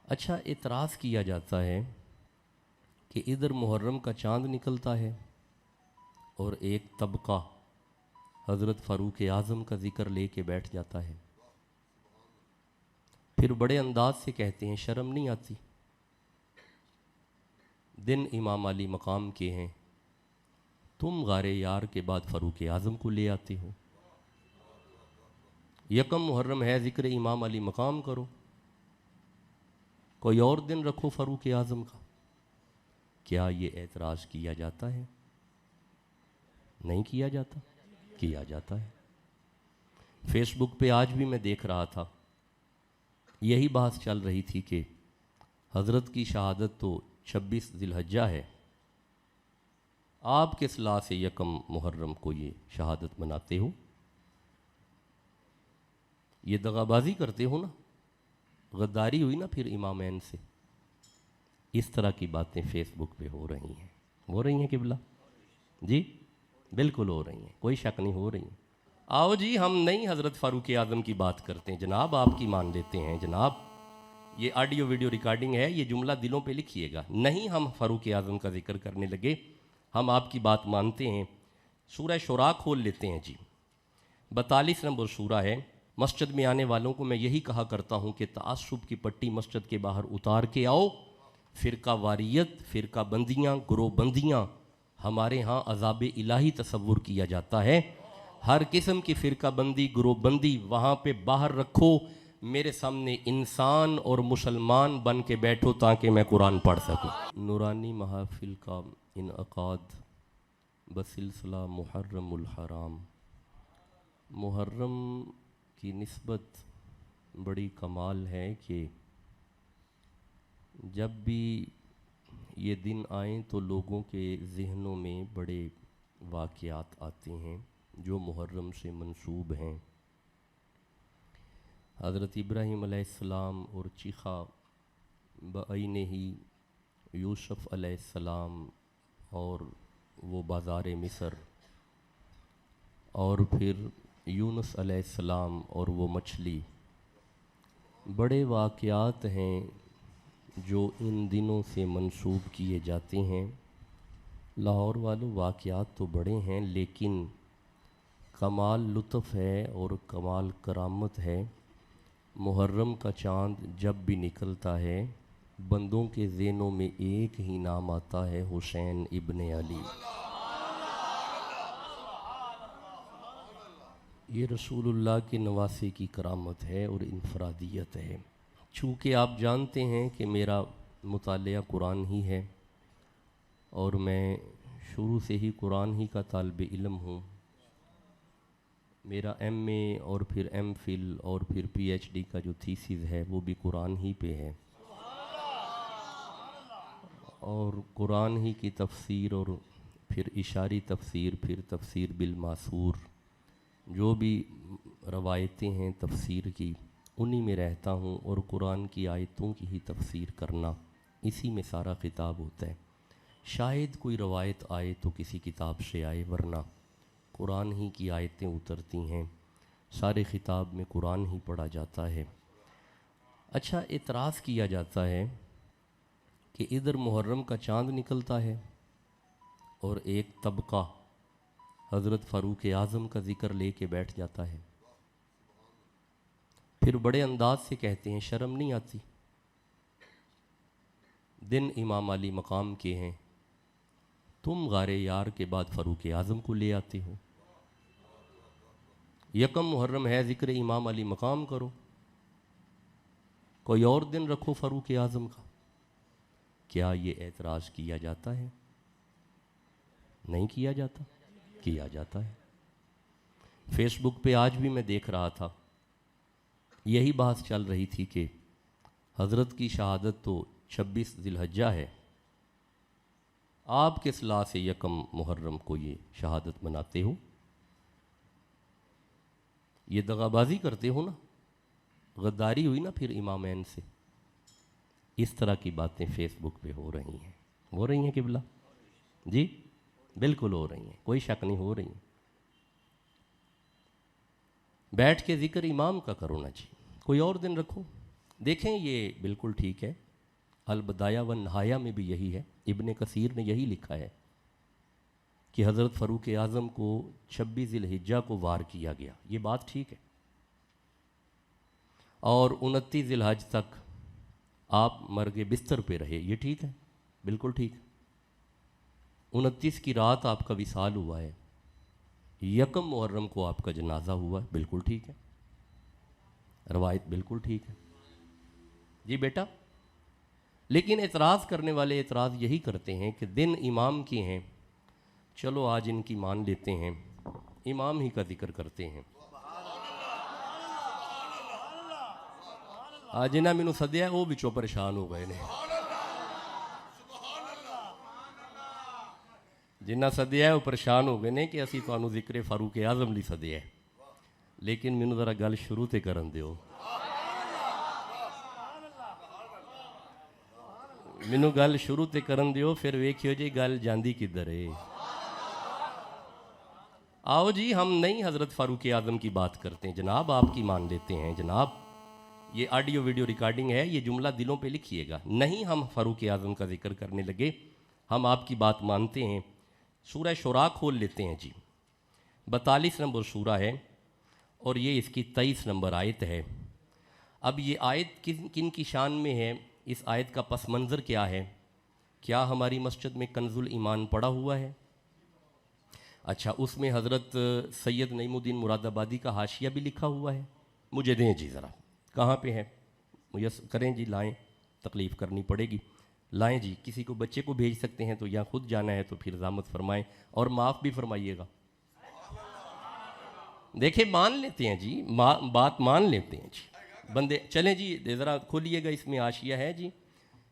اچھا اعتراض کیا جاتا ہے کہ ادھر محرم کا چاند نکلتا ہے اور ایک طبقہ حضرت فاروق اعظم کا ذکر لے کے بیٹھ جاتا ہے، پھر بڑے انداز سے کہتے ہیں شرم نہیں آتی، دن امام علی مقام کے ہیں، تم غار یار کے بعد فاروق اعظم کو لے آتے ہو، یکم محرم ہے ذکر امام علی مقام کرو، کوئی اور دن رکھو فاروق اعظم کا۔ کیا یہ اعتراض کیا جاتا ہے؟ نہیں کیا جاتا؟ کیا جاتا ہے۔ فیس بک پہ آج بھی میں دیکھ رہا تھا، یہی بحث چل رہی تھی کہ حضرت کی شہادت تو 26 ذی الحجہ ہے، آپ کس لا سے یکم محرم کو یہ شہادت مناتے ہو؟ یہ دغا بازی کرتے ہو نا، غداری ہوئی نا پھر امامین سے۔ اس طرح کی باتیں فیس بک پہ ہو رہی ہیں قبلہ؟ جی بالکل ہو رہی ہیں، کوئی شک نہیں، ہو رہی ہیں۔ آؤ جی، ہم نہیں حضرت فاروق اعظم کی بات کرتے ہیں جناب، آپ کی مان لیتے ہیں جناب، یہ آڈیو ویڈیو ریکارڈنگ ہے، یہ جملہ دلوں پہ لکھیے گا، نہیں ہم فاروق اعظم کا ذکر کرنے لگے، ہم آپ کی بات مانتے ہیں۔ سورہ شورا کھول لیتے ہیں جی، 42 نمبر سورہ ہے۔ مسجد میں آنے والوں کو میں یہی کہا کرتا ہوں کہ تعصب کی پٹی مسجد کے باہر اتار کے آؤ، فرقہ واریت، فرقہ بندیاں، گروہ بندیاں ہمارے ہاں عذاب الہی تصور کیا جاتا ہے، ہر قسم کی فرقہ بندی، گروہ بندی وہاں پہ باہر رکھو، میرے سامنے انسان اور مسلمان بن کے بیٹھو تاکہ میں قرآن پڑھ سکوں۔ نورانی محافل کا انعقاد بسلسلہ محرم الحرام۔ محرم کی نسبت بڑی کمال ہے کہ جب بھی یہ دن آئیں تو لوگوں کے ذہنوں میں بڑے واقعات آتے ہیں جو محرم سے منسوب ہیں۔ حضرت ابراہیم علیہ السلام اور چیخا بعینہ ہی یوسف علیہ السلام اور وہ بازار مصر، اور پھر یونس علیہ السلام اور وہ مچھلی، بڑے واقعات ہیں جو ان دنوں سے منسوب کیے جاتے ہیں۔ لاہور والوں واقعات تو بڑے ہیں لیکن کمال لطف ہے اور کمال کرامت ہے۔ محرم کا چاند جب بھی نکلتا ہے بندوں کے ذہنوں میں ایک ہی نام آتا ہے، حسین ابن علی۔ یہ رسول اللہ کے نواسے کی کرامت ہے اور انفرادیت ہے۔ چونکہ آپ جانتے ہیں کہ میرا مطالعہ قرآن ہی ہے اور میں شروع سے ہی قرآن ہی کا طالب علم ہوں، میرا ایم اے اور پھر ایم فل اور پھر پی ایچ ڈی کا جو تھیسز ہے وہ بھی قرآن ہی پہ ہے، اور قرآن ہی کی تفسیر اور پھر اشاری تفسیر، پھر تفسیر بالماسور، جو بھی روایتیں ہیں تفسیر کی انہی میں رہتا ہوں، اور قرآن کی آیتوں کی ہی تفسیر کرنا، اسی میں سارا خطاب ہوتا ہے۔ شاید کوئی روایت آئے تو کسی کتاب سے آئے، ورنہ قرآن ہی کی آیتیں اترتی ہیں، سارے خطاب میں قرآن ہی پڑھا جاتا ہے۔ اچھا اعتراض کیا جاتا ہے کہ ادھر محرم کا چاند نکلتا ہے اور ایک طبقہ حضرت فاروق اعظم کا ذکر لے کے بیٹھ جاتا ہے، پھر بڑے انداز سے کہتے ہیں شرم نہیں آتی، دن امام علی مقام کے ہیں، تم غار یار کے بعد فاروق اعظم کو لے آتے ہو، یکم محرم ہے ذکر امام علی مقام کرو، کوئی اور دن رکھو فاروق اعظم کا۔ کیا یہ اعتراض کیا جاتا ہے؟ نہیں کیا جاتا؟ کیا جاتا ہے۔ فیس بک پہ آج بھی میں دیکھ رہا تھا، یہی بحث چل رہی تھی کہ حضرت کی شہادت تو 26 ذی الحجہ ہے، آپ کس لا سے یکم محرم کو یہ شہادت مناتے ہو؟ یہ دغا بازی کرتے ہو نا، غداری ہوئی نا پھر امامین سے۔ اس طرح کی باتیں فیس بک پہ ہو رہی ہیں قبلہ؟ جی بالکل ہو رہی ہیں، کوئی شک نہیں، ہو رہی ہیں۔ بیٹھ کے ذکر امام کا کرو نا جی، کوئی اور دن رکھو، دیکھیں یہ بالکل ٹھیک ہے، البدایہ و نہایہ میں بھی یہی ہے، ابن کثیر نے یہی لکھا ہے کہ حضرت فاروق اعظم کو 26 ذی الحجہ کو وار کیا گیا، یہ بات ٹھیک ہے، اور 29 ذی الحج تک آپ مرگ بستر پہ رہے، یہ ٹھیک ہے، بالکل ٹھیک ہے۔ 29 کی رات آپ کا وصال ہوا ہے، یکم محرم کو آپ کا جنازہ ہوا ہے، بالکل ٹھیک ہے، روایت بالکل ٹھیک ہے جی بیٹا۔ لیکن اعتراض کرنے والے اعتراض یہی کرتے ہیں کہ دن امام کے ہیں، چلو آج ان کی مان لیتے ہیں، امام ہی کا ذکر کرتے ہیں۔ آج جنہاں مینوں سدیا وہ بچوں پریشان ہو گئے نے، جنہاں سدیا وہ پریشان ہو گئے نے کہ اسی تانوں ذکر فاروق اعظم لی سدیا ہے، لیکن مینوں ذرا گل شروع تے کرن دیو، مینوں گل شروع تے کرن دیو، پھر ویکھیو جی گل جاندی کدھر ہے۔ آؤ جی، ہم نہیں حضرت فاروق اعظم کی بات کرتے ہیں جناب، آپ کی مان لیتے ہیں جناب، یہ آڈیو ویڈیو ریکارڈنگ ہے، یہ جملہ دلوں پہ لکھیے گا، نہیں ہم فاروق اعظم کا ذکر کرنے لگے، ہم آپ کی بات مانتے ہیں۔ سورہ شورا کھول لیتے ہیں جی، 42 نمبر سورہ ہے اور یہ اس کی 23 نمبر آیت ہے۔ اب یہ آیت کن کی شان میں ہے، اس آیت کا پس منظر کیا ہے؟ کیا ہماری مسجد میں کنز الایمان پڑا ہوا ہے؟ اچھا، اس میں حضرت سید نعیم الدین مراد آبادی کا حاشیہ بھی لکھا ہوا ہے؟ مجھے دیں جی ذرا، کہاں پہ ہے؟ میسر کریں جی، لائیں، تکلیف کرنی پڑے گی، لائیں جی، کسی کو بچے کو بھیج سکتے ہیں تو یا خود جانا ہے تو پھر زحمت فرمائیں اور معاف بھی فرمائیے گا۔ دیکھیں مان لیتے ہیں جی، بات مان لیتے ہیں جی بندے، چلیں جی ذرا کھولیے گا، اس میں حاشیہ ہے جی،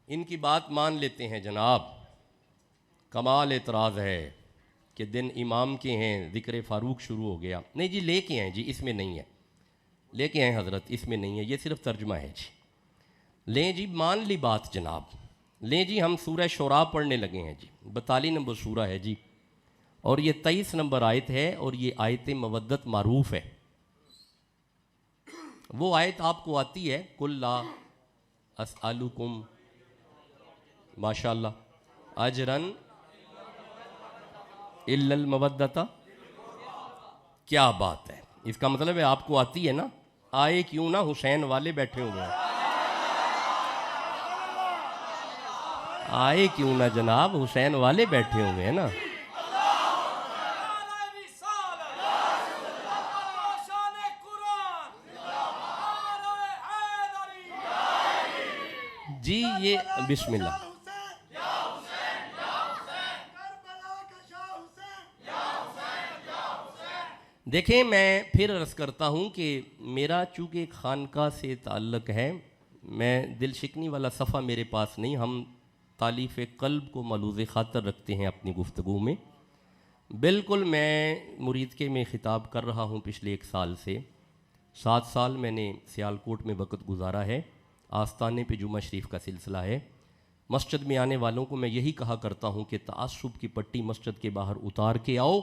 ان کی بات مان لیتے ہیں جناب۔ کمال اعتراض ہے کہ دن امام کے ہیں، ذکر فاروق شروع ہو گیا، نہیں جی لے کے ہیں جی، اس میں نہیں ہے، لے کے ہیں حضرت، اس میں نہیں ہے، یہ صرف ترجمہ ہے جی، لیں جی، مان لی بات جناب، لیں جی، ہم سورہ شورا پڑھنے لگے ہیں جی، 42 نمبر سورہ ہے جی، اور یہ 23 نمبر آیت ہے، اور یہ آیت مودت معروف ہے۔ وہ آیت آپ کو آتی ہے، قُل لا اسألکم ماشاءاللہ اجرن الا المودۃ، کیا بات ہے، اس کا مطلب ہے آپ کو آتی ہے نا، آئے کیوں نہ، حسین والے بیٹھے ہوئے ہیں، آئے کیوں نہ جناب، حسین والے بیٹھے ہوئے ہیں نا۔ جی یہ بسم اللہ، دیکھیں میں پھر عرض کرتا ہوں کہ میرا چونکہ ایک خانقاہ سے تعلق ہے، میں دل شکنی والا صفحہ میرے پاس نہیں، ہم تالیف قلب کو ملوذ خاطر رکھتے ہیں اپنی گفتگو میں، بالکل میں مرید کے میں خطاب کر رہا ہوں پچھلے 1 سال سے، 7 سال میں نے سیالکوٹ میں وقت گزارا ہے، آستانے پہ جمعہ شریف کا سلسلہ ہے، مسجد میں آنے والوں کو میں یہی کہا کرتا ہوں کہ تعصب کی پٹی مسجد کے باہر اتار کے آؤ،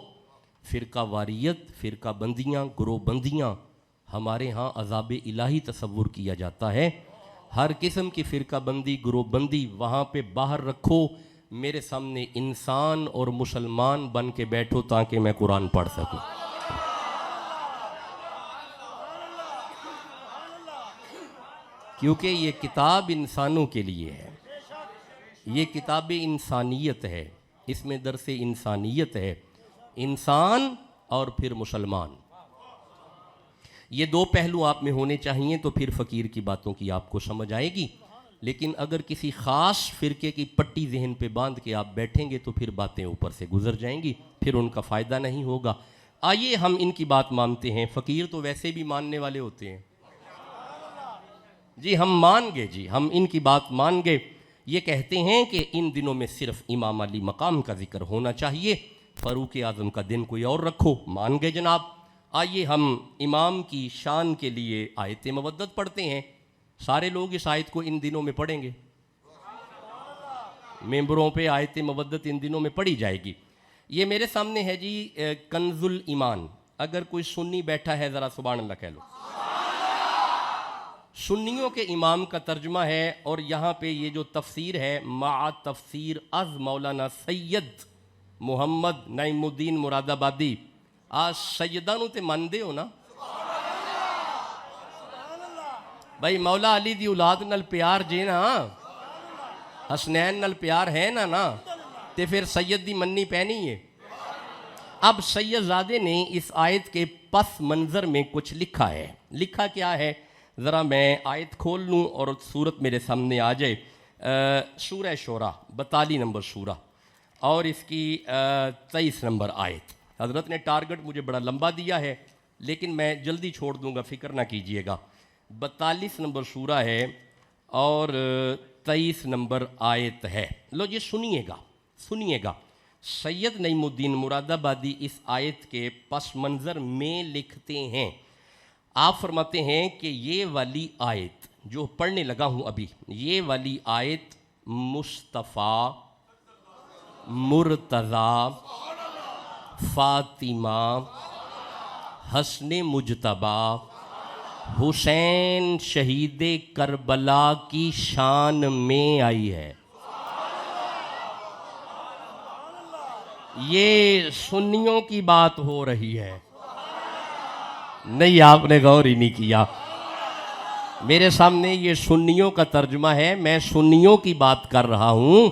فرقہ واریت، فرقہ بندیاں، گروہ بندیاں ہمارے ہاں عذاب الہی تصور کیا جاتا ہے، ہر قسم کی فرقہ بندی، گروہ بندی وہاں پہ باہر رکھو، میرے سامنے انسان اور مسلمان بن کے بیٹھو تاکہ میں قرآن پڑھ سکوں۔ کیونکہ یہ کتاب انسانوں کے لیے ہے، یہ کتاب انسانیت ہے، اس میں درس انسانیت ہے، انسان اور پھر مسلمان، یہ 2 پہلو آپ میں ہونے چاہیے تو پھر فقیر کی باتوں کی آپ کو سمجھ آئے گی، لیکن اگر کسی خاص فرقے کی پٹی ذہن پہ باندھ کے آپ بیٹھیں گے تو پھر باتیں اوپر سے گزر جائیں گی، پھر ان کا فائدہ نہیں ہوگا۔ آئیے ہم ان کی بات مانتے ہیں، فقیر تو ویسے بھی ماننے والے ہوتے ہیں جی، ہم مان گے جی، ہم ان کی بات مان گے، یہ کہتے ہیں کہ ان دنوں میں صرف امام علی مقام کا ذکر ہونا چاہیے، فاروق اعظم کا دن کوئی اور رکھو، مان گئے جناب۔ آئیے ہم امام کی شان کے لیے آیت مودت پڑھتے ہیں، سارے لوگ اس آیت کو ان دنوں میں پڑھیں گے، ممبروں پہ آیت مودت ان دنوں میں پڑھی جائے گی۔ یہ میرے سامنے ہے جی کنز الایمان، اگر کوئی سنی بیٹھا ہے ذرا سبحان اللہ کہہ لو، سنیوں کے امام کا ترجمہ ہے، اور یہاں پہ یہ جو تفسیر ہے مع تفسیر از مولانا سید محمد نعیم الدین مراد آبادی. آج سیداں نوں تے مندے ہو نا بھائی، مولا علی دی اولاد نال پیار جے نا، حسنین نال پیار ہے نا تے پھر سید دی مننی پینی ہے. اب سید زادے نے اس آیت کے پس منظر میں کچھ لکھا ہے. لکھا کیا ہے؟ ذرا میں آیت کھول لوں اور صورت میرے سامنے آ جائے. سورہ شورا 42 نمبر سورہ اور اس کی 23 نمبر آیت. حضرت نے ٹارگٹ مجھے بڑا لمبا دیا ہے لیکن میں جلدی چھوڑ دوں گا، فکر نہ کیجئے گا. 42 نمبر سورہ ہے اور 23 نمبر آیت ہے. لو جی سنیے گا. سید نعیم الدین مراد آبادی اس آیت کے پس منظر میں لکھتے ہیں. آپ فرماتے ہیں کہ یہ والی آیت جو پڑھنے لگا ہوں ابھی، یہ والی آیت مصطفیٰ، مرتضیٰ، فاطمہ، حسن مجتبیٰ، حسین شہید کربلا کی شان میں آئی ہے. یہ سنیوں کی بات ہو رہی ہے. نہیں، آپ نے غور ہی نہیں کیا. میرے سامنے یہ سنیوں کا ترجمہ ہے، میں سنیوں کی بات کر رہا ہوں.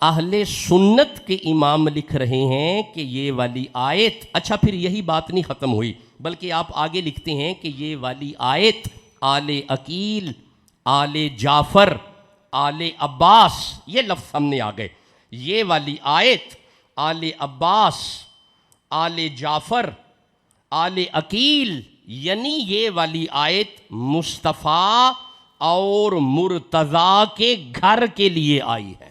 اہل سنت کے امام لکھ رہے ہیں کہ یہ والی آیت، اچھا پھر یہی بات نہیں ختم ہوئی بلکہ آپ آگے لکھتے ہیں کہ یہ والی آیت آل عقیل، آل جعفر، آل عباس، یہ لفظ سامنے آ گئے. یہ والی آیت آل عباس، آل جعفر، آل عقیل، یعنی یہ والی آیت مصطفیٰ اور مرتضیٰ کے گھر کے لیے آئی ہے.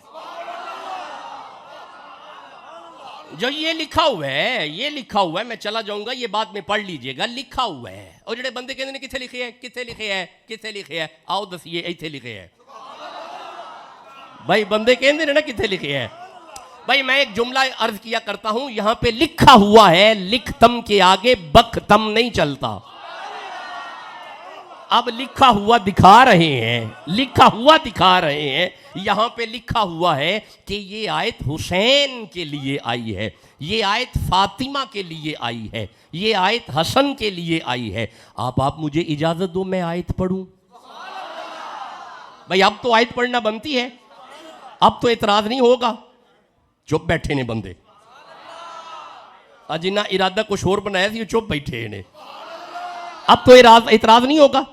جو یہ لکھا ہوا ہے میں چلا جاؤں گا، یہ بات میں پڑھ لیجئے گا. لکھا ہوا ہے، اور جڑے بندے کہتے ہیں کتنے لکھے ہے آؤ دسیے ایتھے لکھے ہے. بھائی بندے کہتے ہیں نا کتنے لکھے ہے. بھائی میں ایک جملہ عرض کیا کرتا ہوں، یہاں پہ لکھا ہوا ہے، لکھتم کے آگے بکتم نہیں چلتا. اب لکھا ہوا دکھا رہے ہیں. یہاں پہ لکھا ہوا ہے کہ یہ آیت حسین کے لیے آئی ہے، یہ آیت فاطمہ کے لیے آئی ہے، یہ آیت حسن کے لیے آئی ہے. آپ مجھے اجازت دو میں آیت پڑھوں. بھائی اب تو آیت پڑھنا بنتی ہے، اب تو اعتراض نہیں ہوگا. چپ بیٹھے نے بندے، جنہ ارادہ کچھ اور بنایا تھی چپ بیٹھے نے. اب تو اعتراض نہیں ہوگا.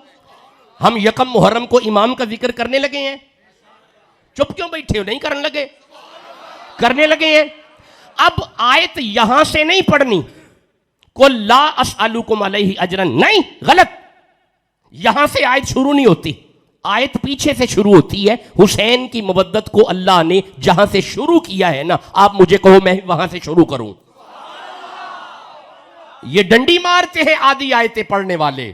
ہم یکم محرم کو امام کا ذکر کرنے لگے ہیں، چپ کیوں بیٹھے ہو؟ نہیں کرنے لگے ہیں. اب آیت یہاں سے نہیں پڑھنی، قل لا اسألکم علیہ اجرا، نہیں، غلط. یہاں سے آیت شروع نہیں ہوتی، آیت پیچھے سے شروع ہوتی ہے. حسین کی مودت کو اللہ نے جہاں سے شروع کیا ہے نا، آپ مجھے کہو میں وہاں سے شروع کروں. یہ ڈنڈی مارتے ہیں آدھی آیتیں پڑھنے والے.